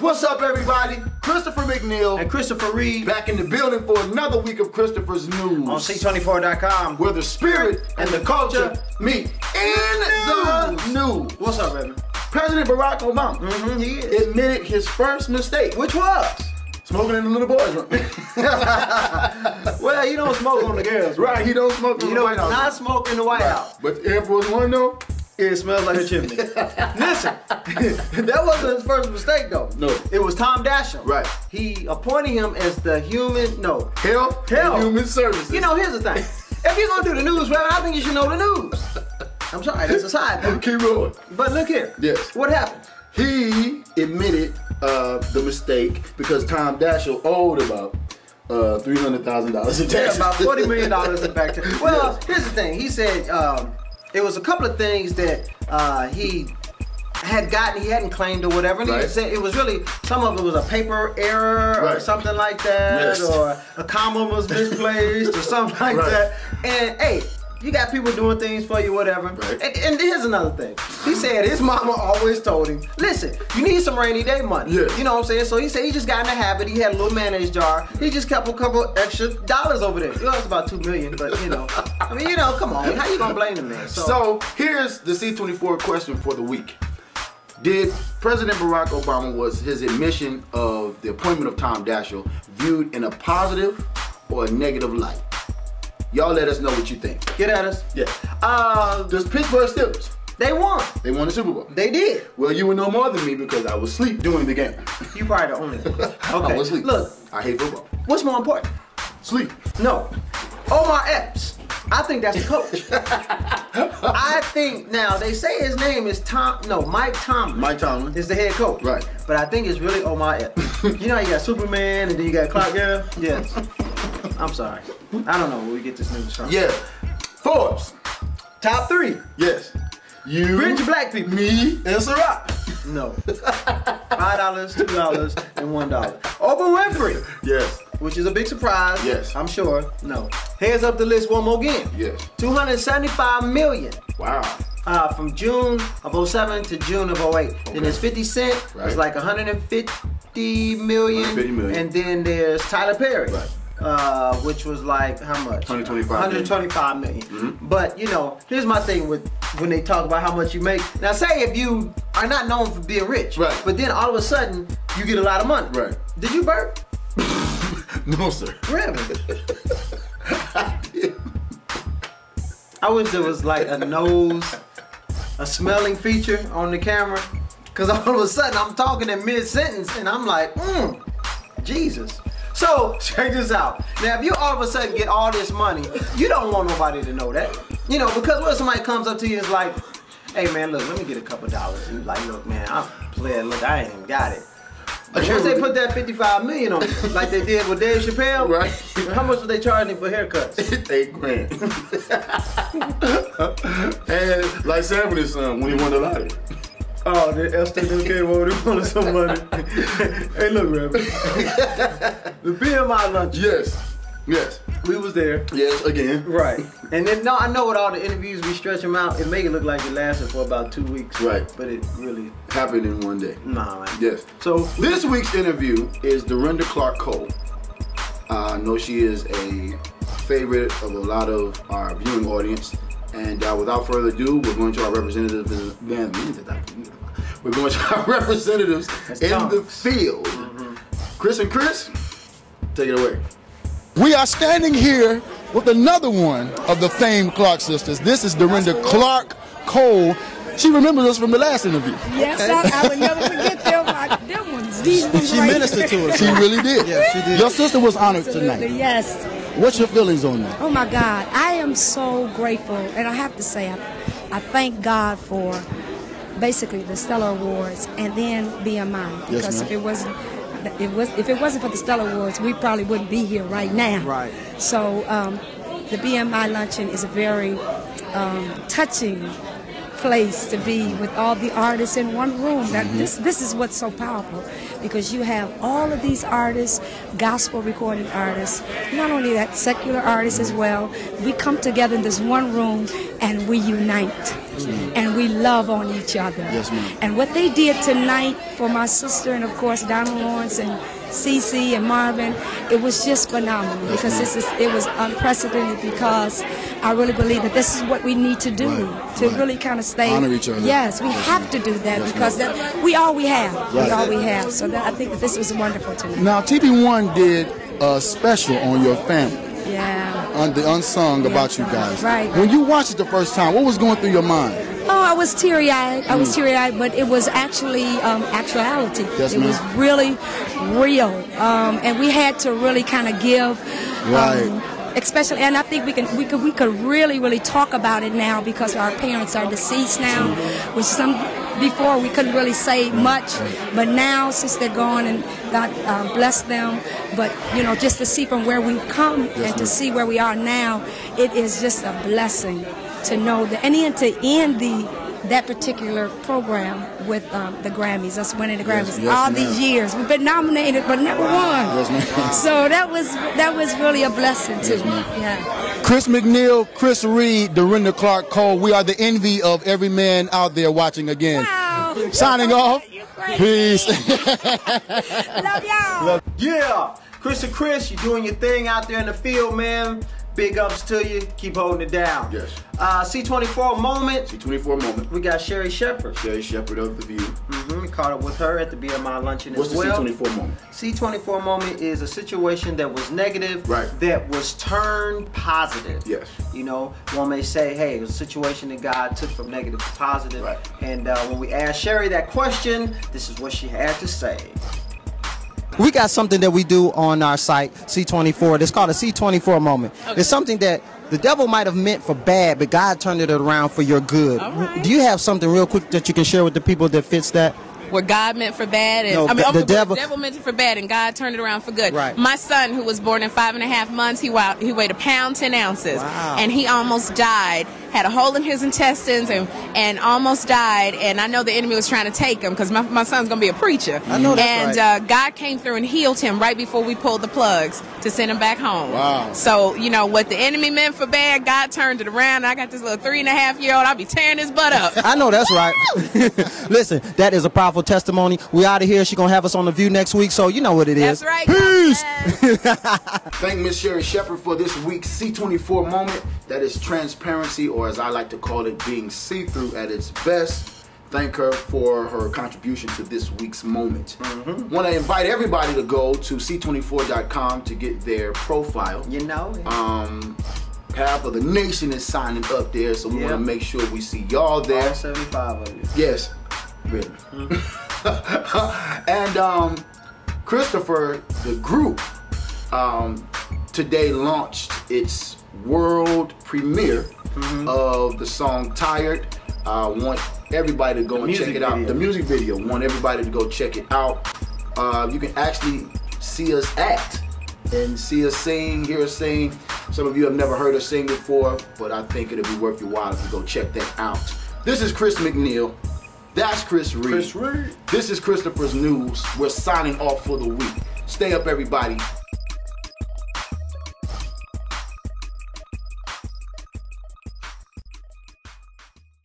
What's up, everybody? Christopher McNeil and Christopher Reed back in the building for another week of Christopher's News on C24.com, where the spirit and the culture meet in the news. What's up, baby? President Barack Obama he is. admitted his first mistake, which was smoking in the little boys' room. Well, you don't smoke on the girls, right? He don't smoke. You don't not smoke in the White House. But Air Force One though. It smells like a chimney. Listen, that wasn't his first mistake though. No. It was Tom Daschle. Right. He appointed him as the Health and Human Services. You know, here's the thing. If you're gonna do the news, I think you should know the news. I'm sorry, that's a side note. Keep rolling. But look here. Yes. What happened? He admitted the mistake because Tom Daschle owed about $300,000 in taxes. Yeah, about $40 million in back taxes. Well, here's the thing. He said it was a couple of things that he hadn't claimed or whatever. And he said it was really, some of it was a paper error or something like that, or a comma was misplaced or something like that. And hey, you got people doing things for you, whatever. And here's another thing. He said his mama always told him, listen, you need some rainy day money. You know what I'm saying? So he said he just got in the habit. He had a little mayonnaise jar. He just kept a couple extra dollars over there. You know, it's about $2 million, but you know. I mean, you know, come on. How you gonna blame the man? So here's the C24 question for the week. Did President Barack Obama, was his admission of the appointment of Tom Daschle viewed in a positive or a negative light? Y'all let us know what you think. Get at us. Yeah. The Pittsburgh Steelers. They won. They won the Super Bowl. They did. Well, you would know more than me because I was asleep during the game. You probably the only one. Okay. I was asleep. Look. I hate football. What's more important? Sleep. No. Omar Epps. I think that's the coach. I think now they say his name is Mike Tomlin. Mike Tomlin is the head coach. Right. But I think it's really Omar Epps. You know how you got Superman and then you got Clark Gable? Yes. I'm sorry. I don't know where we get this news from. Yeah. Forbes. Top 3. Yes. You. Rich black people. Me. And Ciroc. No. $5, $2, and $1. Oprah Winfrey. Yes. Which is a big surprise. Yes. I'm sure. No. Heads up the list one more again. Yes. $275 million. Wow. From June of 07 to June of 08. Okay. Then there's 50 Cent. It's like $150 million. 150 million. And then there's Tyler Perry. Right. which was like how much? 125 million. Mm-hmm. But you know, here's my thing with when they talk about how much you make. Now, say if you are not known for being rich, right? But then all of a sudden you get a lot of money, right? Did you burp? No, sir. Really? I wish there was like a smelling feature on the camera, because all of a sudden I'm talking in mid-sentence and I'm like, Jesus. So, check this out. Now, if you all of a sudden get all this money, you don't want nobody to know that. You know, because when somebody comes up to you and is like, hey man, look, let me get a couple dollars. And you're like, look man, I'm playing, look, I ain't even got it. But once they put that $55 million on it, like they did with Dave Chappelle, right? How much were they charging for haircuts? $8 grand. And like Sam with his son when he won the lottery. Oh, the Esther came over, they wanted some money. Hey, look, Reverend. The BMI lunch. Yes. Yes. We was there. Yes, again. Right. And then, no, I know with all the interviews, we stretch them out, it make it look like it lasted for about 2 weeks. Right. But it really happened in one day. Nah, man. Yes. So this week's interview is Dorinda Clark Cole. I know she is a favorite of a lot of our viewing audience. And without further ado, we're going to our representatives. We're going to our representatives in the field. Chris and Chris, take it away. We are standing here with another one of the famed Clark sisters. This is Dorinda Clark Cole. She remembers us from the last interview. Yes, I would never forget them ones. These ones she ministered to us. She really did. Yes, she did. Your sister was honored Absolutely, tonight. yes. What's your feelings on that? Oh my God, I am so grateful, and I have to say, I thank God for basically the Stellar Awards and then BMI, because yes, if it wasn't for the Stellar Awards, we probably wouldn't be here right now. Right. So the BMI luncheon is a very touching place to be with all the artists in one room. That this is what's so powerful, because you have all of these artists, gospel recording artists, not only that, secular artists as well. We come together in this one room and we unite and we love on each other. Yes, ma'am. And what they did tonight for my sister and of course Donald Lawrence and Cece and Marvin, it was just phenomenal, because it was unprecedented, because I really believe that this is what we need to do to really kind of stay. Honor each other. Yes, we have to do that, because we all we have. We all we have. So I think that this was wonderful tonight. Now, TV1 did a special on your family. Yeah. The unsung about you guys. Right. When you watched it the first time, what was going through your mind? Oh, I was teary-eyed. I was teary-eyed, but it was actually actuality. Yes, it was really real, and we had to really kind of give. Especially, and I think we could really talk about it now, because our parents are deceased now, which before we couldn't really say much, but now since they're gone, and God bless them, but just to see from where we've come and to see where we are now, it is just a blessing to know that, and then to end that particular program with the Grammys, us winning the Grammys. All these years we've been nominated but never won. So that was really a blessing too. Yeah. Chris McNeil, Chris Reed, Dorinda Clark Cole, we are the envy of every man out there watching again. Wow. Signing off. Peace. Love y'all. Yeah, Chris, you're doing your thing out there in the field, man. Big ups to you. Keep holding it down. Yes. C24 moment. C24 moment. We got Sherri Shepherd. Sherri Shepherd of The View. We caught up with her at the BMI luncheon What's as well. What's the C24 moment? C24 moment is a situation that was negative, that was turned positive. Yes. One may say, hey, it was a situation that God took from negative to positive. Right. And when we asked Sherri that question, this is what she had to say. We got something that we do on our site, C24. It's called a C24 moment. Okay. It's something that the devil might have meant for bad, but God turned it around for your good. Right. Do you have something real quick that you can share with the people that fits that? What God meant for bad, and the devil meant it for bad, and God turned it around for good. Right. My son, who was born in 5.5 months, he weighed 1 pound 10 ounces, wow. and he almost died. Had a hole in his intestines and almost died. And I know the enemy was trying to take him, because my son's gonna be a preacher. I know that's and God came through and healed him right before we pulled the plugs to send him back home. Wow. So what the enemy meant for bad, God turned it around. I got this little 3.5-year-old. I'll be tearing his butt up. I know that's right. Listen, that is a powerful testimony. We out of here. She's gonna have us on The View next week, so you know what it is. That's right. Peace. Thank Miss Sherri Shepherd for this week's C24 moment. That is transparency, or as I like to call it, being see-through at its best. Thank her for her contribution to this week's moment. Want to invite everybody to go to c24.com to get their profile. Half of the nation is signing up there, so we want to make sure we see y'all there. All 75 of you. Yes, really. And Christopher, the group, today launched its world premiere of the song Tired. I want everybody to go and check it out. The music video. Want everybody to go check it out. You can actually see us act and see us sing, hear us sing. Some of you have never heard us sing before, but I think it'll be worth your while if you go check that out. This is Chris McNeil. That's Chris Reed. This is Christopher's News. We're signing off for the week. Stay up, everybody.